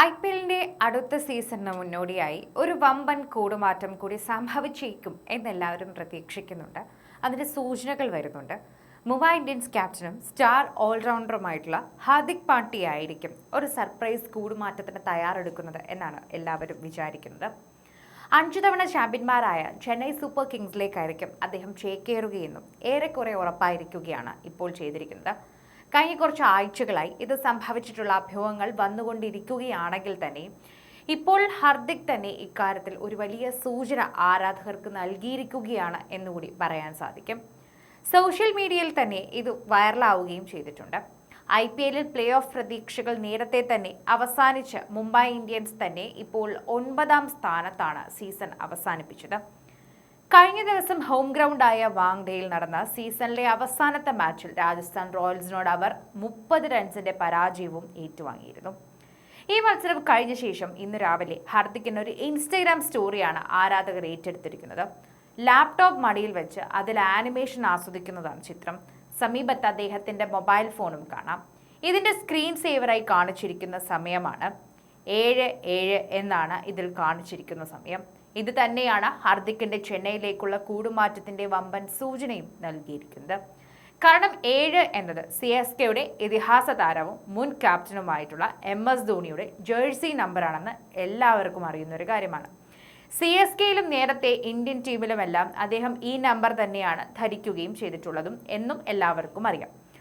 IPLന്റെ അടുത്ത സീസണിന് മുന്നോടിയായി ഒരു വമ്പൻ കൂടുമാറ്റം കൂടി സംഭവിച്ചേക്കും എന്നെല്ലാവരും പ്രതീക്ഷിക്കുന്നുണ്ട്. അതിന്റെ സൂചനകൾ വരുന്നുണ്ട്. മുംബൈ ഇന്ത്യൻസ് ക്യാപ്റ്റനും സ്റ്റാർ ഓൾറൗണ്ടറുമായിട്ടുള്ള ഹാർദിക് പാണ്ഡ്യ ആയിരിക്കും ഒരു സർപ്രൈസ് കൂടുമാറ്റത്തിന് തയ്യാറെടുക്കുന്നത് എന്നാണ് എല്ലാവരും വിചാരിക്കുന്നത്. 5 തവണ ചാമ്പ്യന്മാരായ ചെന്നൈ സൂപ്പർ കിങ്സിലേക്കായിരിക്കും അദ്ദേഹം ചേക്കേറുകയെന്നും ഏറെക്കുറെ ഉറപ്പായിരിക്കുകയാണ് ഇപ്പോൾ ചെയ്തിരിക്കുന്നത്. കഴിഞ്ഞ കുറച്ച് ആഴ്ചകളായി ഇത് സംഭവിച്ചിട്ടുള്ള അഭ്യൂഹങ്ങൾ വന്നുകൊണ്ടിരിക്കുകയാണെങ്കിൽ തന്നെ ഇപ്പോൾ ഹാർദിക് തന്നെ ഇക്കാര്യത്തിൽ ഒരു വലിയ സൂചന ആരാധകർക്ക് നൽകിയിരിക്കുകയാണ് എന്നുകൂടി പറയാൻ സാധിക്കും. സോഷ്യൽ മീഡിയയിൽ തന്നെ ഇത് വൈറലാവുകയും ചെയ്തിട്ടുണ്ട്. IPLൽ പ്ലേ ഓഫ് പ്രതീക്ഷകൾ നേരത്തെ തന്നെ അവസാനിച്ച് മുംബൈ ഇന്ത്യൻസ് തന്നെ ഇപ്പോൾ 9ാം സ്ഥാനത്താണ് സീസൺ അവസാനിപ്പിച്ചത്. കഴിഞ്ഞ ദിവസം ഹോം ഗ്രൗണ്ടായ വാങ്ഡയിൽ നടന്ന സീസണിലെ അവസാനത്തെ മാച്ചിൽ രാജസ്ഥാൻ റോയൽസിനോട് അവർ 30 റൺസിന്റെ പരാജയവും ഏറ്റുവാങ്ങിയിരുന്നു. ഈ മത്സരം കഴിഞ്ഞ ശേഷം ഇന്ന് രാവിലെ ഹാർദിക്കിന് ഒരു ഇൻസ്റ്റഗ്രാം സ്റ്റോറിയാണ് ആരാധകർ ഏറ്റെടുത്തിരിക്കുന്നത്. ലാപ്ടോപ്പ് മടിയിൽ വെച്ച് അതിൽ ആനിമേഷൻ ആസ്വദിക്കുന്നതാണ് ചിത്രം. സമീപത്ത് അദ്ദേഹത്തിന്റെ മൊബൈൽ ഫോണും കാണാം. ഇതിന്റെ സ്ക്രീൻ സേവറായി കാണിച്ചിരിക്കുന്ന സമയമാണ് 7:07 എന്നാണ് ഇതിൽ കാണിച്ചിരിക്കുന്ന സമയം. ഇത് തന്നെയാണ് ഹാർദിക്കിന്റെ ചെന്നൈയിലേക്കുള്ള കൂടുമാറ്റത്തിന്റെ വമ്പൻ സൂചനയും നൽകിയിരിക്കുന്നത്. കാരണം 7 എന്നത് CSKയുടെ ഇതിഹാസ താരവും മുൻ ക്യാപ്റ്റനുമായിട്ടുള്ള MS ധോണിയുടെ ജേഴ്സി നമ്പറാണെന്ന് എല്ലാവർക്കും അറിയുന്ന ഒരു കാര്യമാണ്. CSKയിലും നേരത്തെ ഇന്ത്യൻ ടീമിലുമെല്ലാം അദ്ദേഹം ഈ നമ്പർ തന്നെയാണ് ധരിക്കുകയും ചെയ്തിട്ടുള്ളതും എന്നും എല്ലാവർക്കും അറിയാം.